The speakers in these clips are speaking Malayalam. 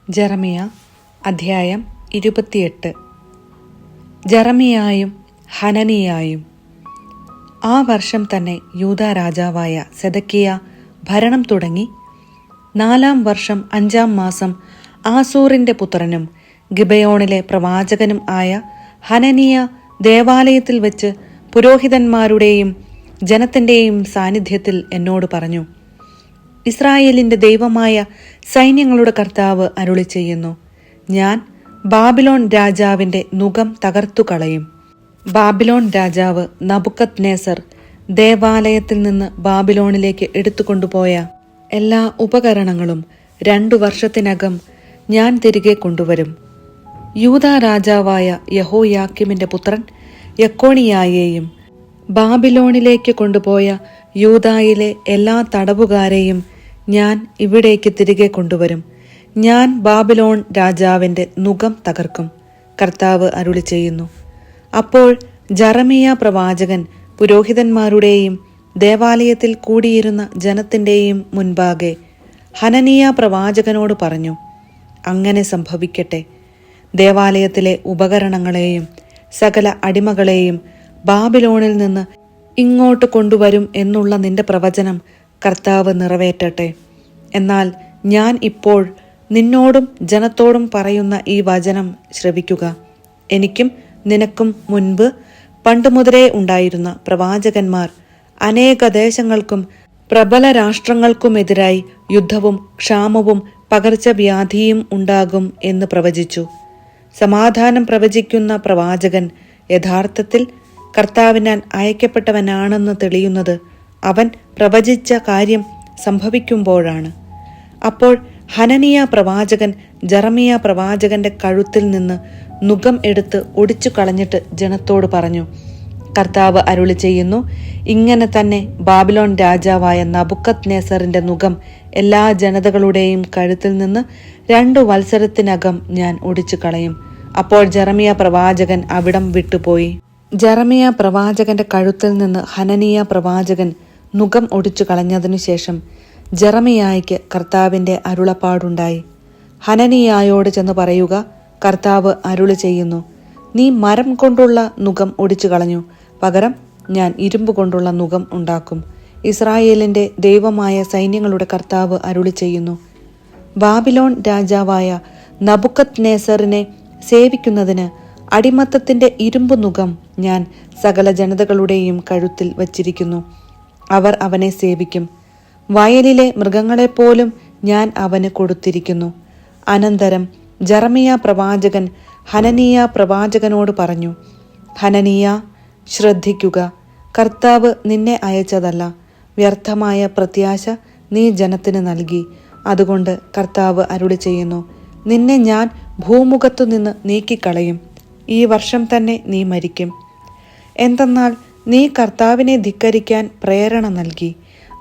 ജെറമിയ അധ്യായം 28. ജെറമിയായും ഹനനിയായും. ആ വർഷം തന്നെ യൂദാ രാജാവായ സെദക്കിയ ഭരണം തുടങ്ങി. 4-ാം വർഷം 5-ാം മാസം ആസൂറിന്റെ പുത്രനും ഗിബയോണിലെ പ്രവാചകനും ആയ ഹനനിയ ദേവാലയത്തിൽ വെച്ച് പുരോഹിതന്മാരുടെയും ജനത്തിന്റെയും സാന്നിധ്യത്തിൽ എന്നോട് പറഞ്ഞു, ഇസ്രായേലിന്റെ ദൈവമായ സൈന്യങ്ങളുടെ കർത്താവ് അരുളി ചെയ്യുന്നു, ഞാൻ ബാബിലോൺ രാജാവിന്റെ നുകം തകർത്തു കളയും. ബാബിലോൺ രാജാവ് നബുക്കദ്നേസർ ദേവാലയത്തിൽ നിന്ന് ബാബിലോണിലേക്ക് എടുത്തുകൊണ്ടുപോയ എല്ലാ ഉപകരണങ്ങളും 2 വർഷത്തിനകം ഞാൻ തിരികെ കൊണ്ടുവരും. യൂദാ രാജാവായ യഹോയാക്കീമിന്റെ പുത്രൻ യെക്കോനിയായെയും ബാബിലോണിലേക്ക് കൊണ്ടുപോയ യൂദായിലെ എല്ലാ തടവുകാരെയും ഞാൻ ഇവിടേക്ക് തിരികെ കൊണ്ടുവരും. ഞാൻ ബാബിലോൺ രാജാവിന്റെ നുകം തകർക്കും. കർത്താവ് അരുളി ചെയ്യുന്നു. അപ്പോൾ ജെറമിയ പ്രവാചകൻ പുരോഹിതന്മാരുടെയും ദേവാലയത്തിൽ കൂടിയിരുന്ന ജനത്തിന്റെയും മുൻപാകെ ഹനനിയ പ്രവാചകനോട് പറഞ്ഞു, അങ്ങനെ സംഭവിക്കട്ടെ. ദേവാലയത്തിലെ ഉപകരണങ്ങളെയും സകല അടിമകളെയും ബാബിലോണിൽ നിന്ന് ഇങ്ങോട്ട് കൊണ്ടുവരും എന്നുള്ള നിന്റെ പ്രവചനം കർത്താവ് നിറവേറ്റട്ടെ. എന്നാൽ ഞാൻ ഇപ്പോൾ നിന്നോടും ജനത്തോടും പറയുന്ന ഈ വചനം ശ്രവിക്കുക. എനിക്കും നിനക്കും മുൻപ് പണ്ടുമുതലേ ഉണ്ടായിരുന്ന പ്രവാചകന്മാർ അനേക ദേശങ്ങൾക്കും പ്രബല രാഷ്ട്രങ്ങൾക്കുമെതിരായി യുദ്ധവും ക്ഷാമവും പകർച്ചവ്യാധിയും ഉണ്ടാകും എന്ന് പ്രവചിച്ചു. സമാധാനം പ്രവചിക്കുന്ന പ്രവാചകൻ യഥാർത്ഥത്തിൽ കർത്താവിനാൽ അയക്കപ്പെട്ടവനാണെന്ന് തെളിയുന്നത് അവൻ പ്രവചിച്ച കാര്യം സംഭവിക്കുമ്പോഴാണ്. അപ്പോൾ ഹനനിയ പ്രവാചകൻ ജെറമിയ പ്രവാചകന്റെ കഴുത്തിൽ നിന്ന് നുകം എടുത്ത് ഒടിച്ചു കളഞ്ഞിട്ട് ജനത്തോട് പറഞ്ഞു, കർത്താവ് അരുളി ചെയ്യുന്നു, ഇങ്ങനെ തന്നെ ബാബിലോൺ രാജാവായ നബുക്കദ്നേസറിന്റെ നുകം എല്ലാ ജനതകളുടെയും കഴുത്തിൽ നിന്ന് 2 വത്സരത്തിനകം ഞാൻ ഒടിച്ചു കളയും. അപ്പോൾ ജെറമിയ പ്രവാചകൻ അവിടം വിട്ടുപോയി. ജെറമിയ പ്രവാചകന്റെ കഴുത്തിൽ നിന്ന് ഹനനിയ പ്രവാചകൻ നുകം ഒടിച്ചു കളഞ്ഞതിനു ശേഷം ജെറമിയായ്ക്ക് കർത്താവിന്റെ അരുളപ്പാടുണ്ടായി. ഹനനിയായോട് ചെന്ന് പറയുക, കർത്താവ് അരുളി ചെയ്യുന്നു, നീ മരം കൊണ്ടുള്ള നുകം ഒടിച്ചു കളഞ്ഞു, പകരം ഞാൻ ഇരുമ്പ് കൊണ്ടുള്ള നുകം ഉണ്ടാക്കും. ഇസ്രായേലിന്റെ ദൈവമായ സൈന്യങ്ങളുടെ കർത്താവ് അരുളി ചെയ്യുന്നു, ബാബിലോൺ രാജാവായ നബുക്കദ്നേസറിനെ സേവിക്കുന്നതിന് അടിമത്തത്തിന്റെ ഇരുമ്പ് നുകം ഞാൻ സകല ജനതകളുടെയും കഴുത്തിൽ വച്ചിരിക്കുന്നു. അവർ അവനെ സേവിക്കും. വയലിലെ മൃഗങ്ങളെപ്പോലും ഞാൻ അവന് കൊടുത്തിരിക്കുന്നു. അനന്തരം ജെറമിയ പ്രവാചകൻ ഹനനിയ പ്രവാചകനോട് പറഞ്ഞു, ഹനനിയ, ശ്രദ്ധിക്കുക, കർത്താവ് നിന്നെ അയച്ചതല്ല. വ്യർത്ഥമായ പ്രത്യാശ നീ ജനത്തിന് നൽകി. അതുകൊണ്ട് കർത്താവ് അരുളി ചെയ്യുന്നു, നിന്നെ ഞാൻ ഭൂമുഖത്തു നിന്ന് നീക്കിക്കളയും. ഈ വർഷം തന്നെ നീ മരിക്കും. എന്തെന്നാൽ നീ കർത്താവിനെ ധിക്കരിക്കാൻ പ്രേരണ നൽകി.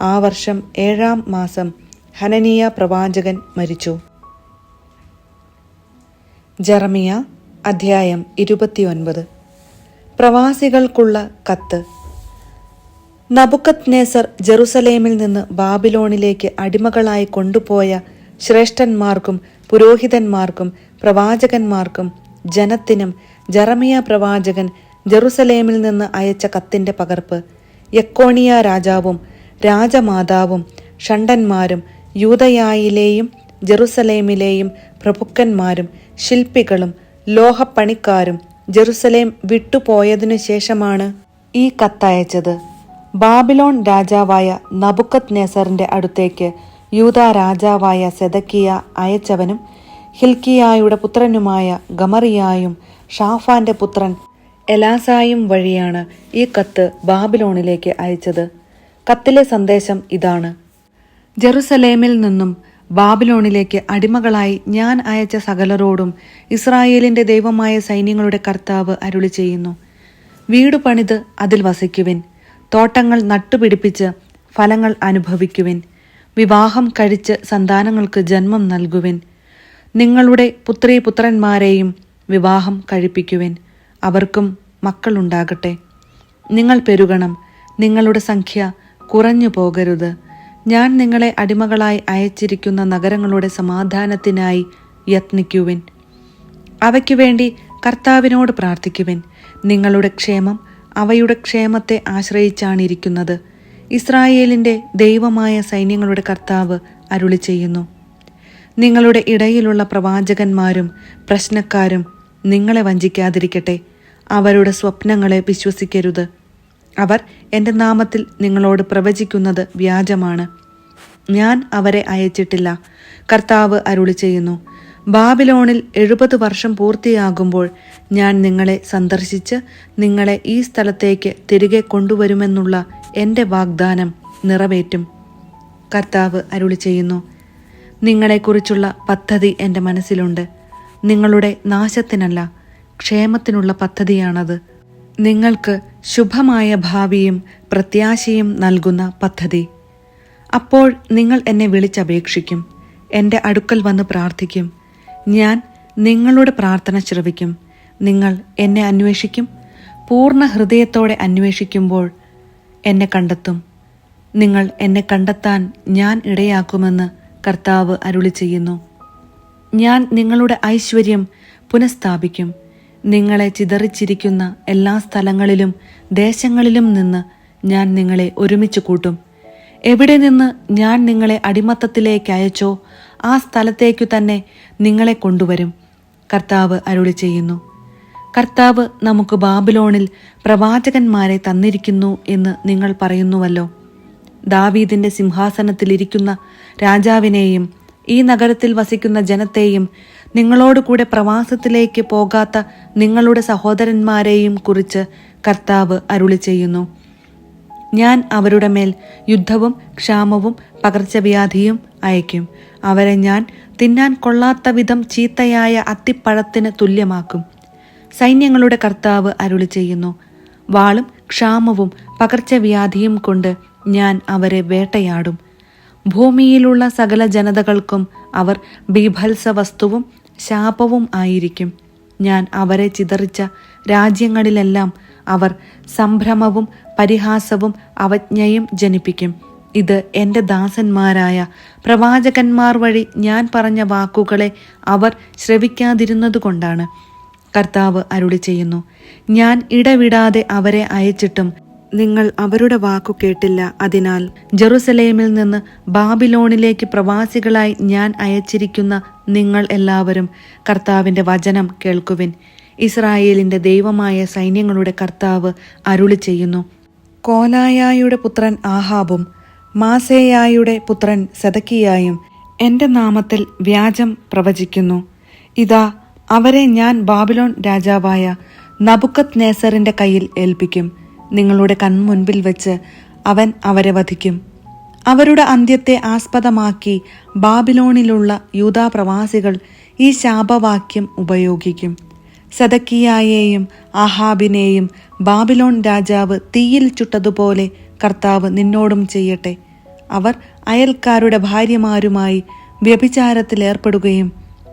ആ വർഷം 7-ാം മാസം ഹനനിയ പ്രവാചകൻ മരിച്ചു. ജെറമിയ അധ്യായം 29. പ്രവാസികൾക്കുള്ള കത്ത്. നബുക്കദ്നേസർ ജെറുസലേമിൽ നിന്ന് ബാബിലോണിലേക്ക് അടിമകളായി കൊണ്ടുപോയ ശ്രേഷ്ഠന്മാർക്കും പുരോഹിതന്മാർക്കും പ്രവാചകന്മാർക്കും ജനത്തിനും ജെറമിയ പ്രവാചകൻ ജെറുസലേമിൽ നിന്ന് അയച്ച കത്തിന്റെ പകർപ്പ് യെക്കോനിയ രാജാവും രാജമാതാവും ഷണ്ഡന്മാരും യൂദയായിലെയും ജെറുസലേമിലെയും പ്രഭുക്കന്മാരും ശില്പികളും ലോഹപ്പണിക്കാരും ജെറുസലേം വിട്ടുപോയതിനു ശേഷമാണ് ഈ കത്തയച്ചത്. ബാബിലോൺ രാജാവായ നബുക്കദ്നേസറിന്റെ അടുത്തേക്ക് യൂദാ രാജാവായ സെദക്കിയ അയച്ചവനും ഹിൽക്കിയായുടെ പുത്രനുമായ ഗമറിയായും ഷാഫാന്റെ പുത്രൻ എലാസായും വഴിയാണ് ഈ കത്ത് ബാബിലോണിലേക്ക് അയച്ചത്. കത്തിലെ സന്ദേശം ഇതാണ്: ജെറുസലേമിൽ നിന്നും ബാബിലോണിലേക്ക് അടിമകളായി ഞാൻ അയച്ച സകലരോടും ഇസ്രായേലിന്റെ ദൈവമായ സൈന്യങ്ങളുടെ കർത്താവ് അരുളി ചെയ്യുന്നു, വീടു പണിത് അതിൽ വസിക്കുവിൻ, തോട്ടങ്ങൾ നട്ടുപിടിപ്പിച്ച് ഫലങ്ങൾ അനുഭവിക്കുവിൻ, വിവാഹം കഴിച്ച് സന്താനങ്ങൾക്ക് ജന്മം നൽകുവിൻ, നിങ്ങളുടെ പുത്രീപുത്രന്മാരെയും വിവാഹം കഴിപ്പിക്കുവിൻ, അവർക്കും മക്കളുണ്ടാകട്ടെ. നിങ്ങൾ പെരുകണം, നിങ്ങളുടെ സംഖ്യ കുറഞ്ഞു പോകരുത്. ഞാൻ നിങ്ങളെ അടിമകളായി അയച്ചിരിക്കുന്ന നഗരങ്ങളുടെ സമാധാനത്തിനായി യത്നിക്കുവിൻ. അവയ്ക്കു വേണ്ടി കർത്താവിനോട് പ്രാർത്ഥിക്കുവിൻ. നിങ്ങളുടെ ക്ഷേമം അവയുടെ ക്ഷേമത്തെ ആശ്രയിച്ചാണിരിക്കുന്നത്. ഇസ്രായേലിൻ്റെ ദൈവമായ സൈന്യങ്ങളുടെ കർത്താവ് അരുളി ചെയ്യുന്നു. നിങ്ങളുടെ ഇടയിലുള്ള പ്രവാചകന്മാരും പ്രശ്നക്കാരും നിങ്ങളെ വഞ്ചിക്കാതിരിക്കട്ടെ. അവരുടെ സ്വപ്നങ്ങളെ വിശ്വസിക്കരുത്. അവർ എൻ്റെ നാമത്തിൽ നിങ്ങളോട് പ്രവചിക്കുന്നത് വ്യാജമാണ്. ഞാൻ അവരെ അയച്ചിട്ടില്ല. കർത്താവ് അരുളി ചെയ്യുന്നു. ബാബിലോണിൽ 70 വർഷം പൂർത്തിയാകുമ്പോൾ ഞാൻ നിങ്ങളെ സന്ദർശിച്ച് നിങ്ങളെ ഈ സ്ഥലത്തേക്ക് തിരികെ കൊണ്ടുവരുമെന്നുള്ള എൻ്റെ വാഗ്ദാനം നിറവേറ്റും. കർത്താവ് അരുളി ചെയ്യുന്നു. നിങ്ങളെക്കുറിച്ചുള്ള പദ്ധതി എൻ്റെ മനസ്സിലുണ്ട്. നിങ്ങളുടെ നാശത്തിനല്ല, ക്ഷേമത്തിനുള്ള പദ്ധതിയാണത്. നിങ്ങൾക്ക് ശുഭമായ ഭാവിയും പ്രത്യാശയും നൽകുന്ന പദ്ധതി. അപ്പോൾ നിങ്ങൾ എന്നെ വിളിച്ചപേക്ഷിക്കും, എൻ്റെ അടുക്കൽ വന്ന് പ്രാർത്ഥിക്കും. ഞാൻ നിങ്ങളുടെ പ്രാർത്ഥന ശ്രവിക്കും. നിങ്ങൾ എന്നെ അന്വേഷിക്കും. പൂർണ്ണ ഹൃദയത്തോടെ അന്വേഷിക്കുമ്പോൾ എന്നെ കണ്ടെത്തും. നിങ്ങൾ എന്നെ കണ്ടെത്താൻ ഞാൻ ഇടയാക്കുമെന്ന് കർത്താവ് അരുളി ചെയ്യുന്നു. ഞാൻ നിങ്ങളുടെ ഐശ്വര്യം പുനഃസ്ഥാപിക്കും. നിങ്ങളെ ചിതറിച്ചിരിക്കുന്ന എല്ലാ സ്ഥലങ്ങളിലും ദേശങ്ങളിലും നിന്ന് ഞാൻ നിങ്ങളെ ഒരുമിച്ച് കൂട്ടും. എവിടെ നിന്ന് ഞാൻ നിങ്ങളെ അടിമത്തത്തിലേക്ക് അയച്ചോ ആ സ്ഥലത്തേക്കു തന്നെ നിങ്ങളെ കൊണ്ടുവരും. കർത്താവ് അരുളി ചെയ്യുന്നു. കർത്താവ് നമുക്ക് ബാബിലോണിൽ പ്രവാചകന്മാരെ തന്നിരിക്കുന്നു എന്ന് നിങ്ങൾ പറയുന്നുവല്ലോ. ദാവീദിന്റെ സിംഹാസനത്തിലിരിക്കുന്ന രാജാവിനെയും ഈ നഗരത്തിൽ വസിക്കുന്ന ജനത്തെയും നിങ്ങളോടുകൂടെ പ്രവാസത്തിലേക്ക് പോകാത്ത നിങ്ങളുടെ സഹോദരന്മാരെയും കുറിച്ച് കർത്താവ് അരുളി ചെയ്യുന്നു. ഞാൻ അവരുടെ മേൽ യുദ്ധവും ക്ഷാമവും പകർച്ചവ്യാധിയും അയക്കും. അവരെ ഞാൻ തിന്നാൻ കൊള്ളാത്ത വിധം ചീത്തയായ അത്തിപ്പഴത്തിന് തുല്യമാക്കും. സൈന്യങ്ങളുടെ കർത്താവ് അരുളി ചെയ്യുന്നു. വാളും ക്ഷാമവും പകർച്ചവ്യാധിയും കൊണ്ട് ഞാൻ അവരെ വേട്ടയാടും. ഭൂമിയിലുള്ള സകല ജനതകൾക്കും അവർ ബീഭത്സ വസ്തുവും ശാപവും ആയിരിക്കും. ഞാൻ അവരെ ചിതറിച്ച രാജ്യങ്ങളിലെല്ലാം അവർ സംഭ്രമവും പരിഹാസവും അവജ്ഞയും ജനിപ്പിക്കും. ഇത് എൻ്റെ ദാസന്മാരായ പ്രവാചകന്മാർ വഴി ഞാൻ പറഞ്ഞ വാക്കുകളെ അവർ ശ്രവിക്കാതിരുന്നതുകൊണ്ടാണ്. കർത്താവ് അരുളി ചെയ്യുന്നു. ഞാൻ ഇടവിടാതെ അവരെ അയച്ചിട്ടും നിങ്ങൾ അവരുടെ വാക്കു കേട്ടില്ല. അതിനാൽ ജെറുസലേമിൽ നിന്ന് ബാബിലോണിലേക്ക് പ്രവാസികളായി ഞാൻ അയച്ചിരിക്കുന്ന നിങ്ങൾ എല്ലാവരും കർത്താവിൻ്റെ വചനം കേൾക്കുവിൻ. ഇസ്രായേലിൻ്റെ ദൈവമായ സൈന്യങ്ങളുടെ കർത്താവ് അരുളി ചെയ്യുന്നു. കോലായായുടെ പുത്രൻ ആഹാബും മാസേയായുടെ പുത്രൻ സെദക്കിയായും എൻ്റെ നാമത്തിൽ വ്യാജം പ്രവചിക്കുന്നു. ഇതാ, അവരെ ഞാൻ ബാബിലോൺ രാജാവായ നബുക്കദ്നേസറിന്റെ കയ്യിൽ ഏൽപ്പിക്കും. നിങ്ങളുടെ കൺമുൻപിൽ വെച്ച് അവൻ അവരെ വധിക്കും. അവരുടെ അന്ത്യത്തെ ആസ്പദമാക്കി ബാബിലോണിലുള്ള യൂദാ പ്രവാസികൾ ഈ ശാപവാക്യം ഉപയോഗിക്കും. സെദക്കിയായെയും ആഹാബിനെയും ബാബിലോൺ രാജാവ് തീയിൽ ചുട്ടതുപോലെ കർത്താവ് നിന്നോടും ചെയ്യട്ടെ. അവർ അയൽക്കാരുടെ ഭാര്യമാരുമായി വ്യഭിചാരത്തിലേർപ്പെടുകയും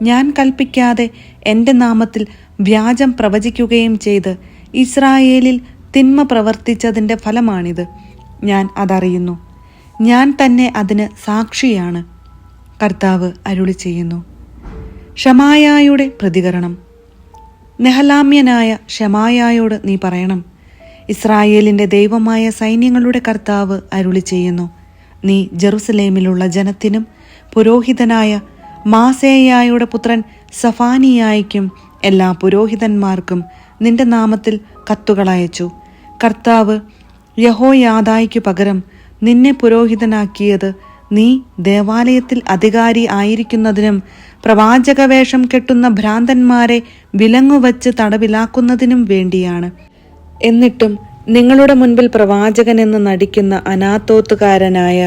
ഞാൻ കൽപ്പിക്കാതെ എൻ്റെ നാമത്തിൽ വ്യാജം പ്രവചിക്കുകയും ചെയ്ത് ഇസ്രായേലിൽ തിന്മ പ്രവർത്തിച്ചതിൻ്റെ ഫലമാണിത്. ഞാൻ അതറിയുന്നു. ഞാൻ തന്നെ അതിന് സാക്ഷിയാണ്. കർത്താവ് അരുളി ചെയ്യുന്നു. ഷമായായുടെ പ്രതികരണം. നെഹലാമ്യനായ ഷമായായോട് നീ പറയണം, ഇസ്രായേലിൻ്റെ ദൈവമായ സൈന്യങ്ങളുടെ കർത്താവ് അരുളി ചെയ്യുന്നു. നീ ജെറുസലേമിലുള്ള ജനത്തിനും പുരോഹിതനായ മാസേയായുടെ പുത്രൻ സഫാനിയായ്ക്കും എല്ലാ പുരോഹിതന്മാർക്കും നിന്റെ നാമത്തിൽ കത്തുകളയച്ചു. കർത്താവ് യഹോയാദായ്ക്കു പകരം നിന്നെ പുരോഹിതനാക്കിയത് നീ ദേവാലയത്തിൽ അധികാരി ആയിരിക്കുന്നതിനും പ്രവാചകവേഷം കെട്ടുന്ന ഭ്രാന്തന്മാരെ വിലങ്ങുവച്ച് തടവിലാക്കുന്നതിനും വേണ്ടിയാണ്. എന്നിട്ടും നിങ്ങളുടെ മുൻപിൽ പ്രവാചകനെന്ന് നടിക്കുന്ന അനാത്തോത്തുകാരനായ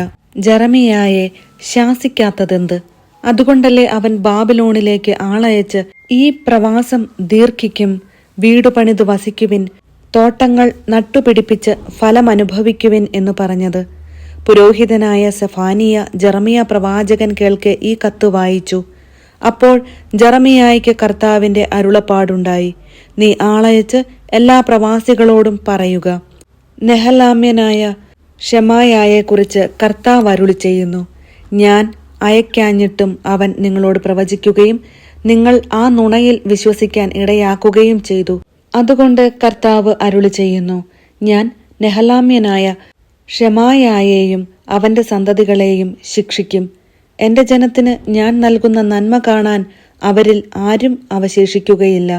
ജെറമിയായെ ശാസിക്കാത്തതെന്ത്? അതുകൊണ്ടല്ലേ അവൻ ബാബിലോണിലേക്ക് ആളയച്ച് ഈ പ്രവാസം ദീർഘിക്കും, വീടു പണിത് വസിക്കുവിൻ, തോട്ടങ്ങൾ നട്ടുപിടിപ്പിച്ച് ഫലമനുഭവിക്കുവിൻ എന്ന് പറഞ്ഞത്. പുരോഹിതനായ സെഫാനിയ ജെറമിയ പ്രവാചകൻ കേൾക്കെ ഈ കത്ത് വായിച്ചു. അപ്പോൾ ജെറമിയായ്ക്ക് കർത്താവിൻ്റെ അരുളപ്പാടുണ്ടായി. നീ ആളയച്ച് എല്ലാ പ്രവാസികളോടും പറയുക, നെഹലാമ്യനായ ഷെമായായെക്കുറിച്ച് കർത്താവ് അരുളി ചെയ്യുന്നു. ഞാൻ അയക്കാഞ്ഞിട്ടും അവൻ നിങ്ങളോട് പ്രവചിക്കുകയും നിങ്ങൾ ആ നുണയിൽ വിശ്വസിക്കാൻ ഇടയാക്കുകയും ചെയ്തു. അതുകൊണ്ട് കർത്താവ് അരുളി ചെയ്യുന്നു, ഞാൻ നെഹലാമ്യനായ ഷെമായായെയും അവന്റെ സന്തതികളെയും ശിക്ഷിക്കും. എന്റെ ജനത്തിന് ഞാൻ നൽകുന്ന നന്മ കാണാൻ അവരിൽ ആരും അവശേഷിക്കുകയില്ല.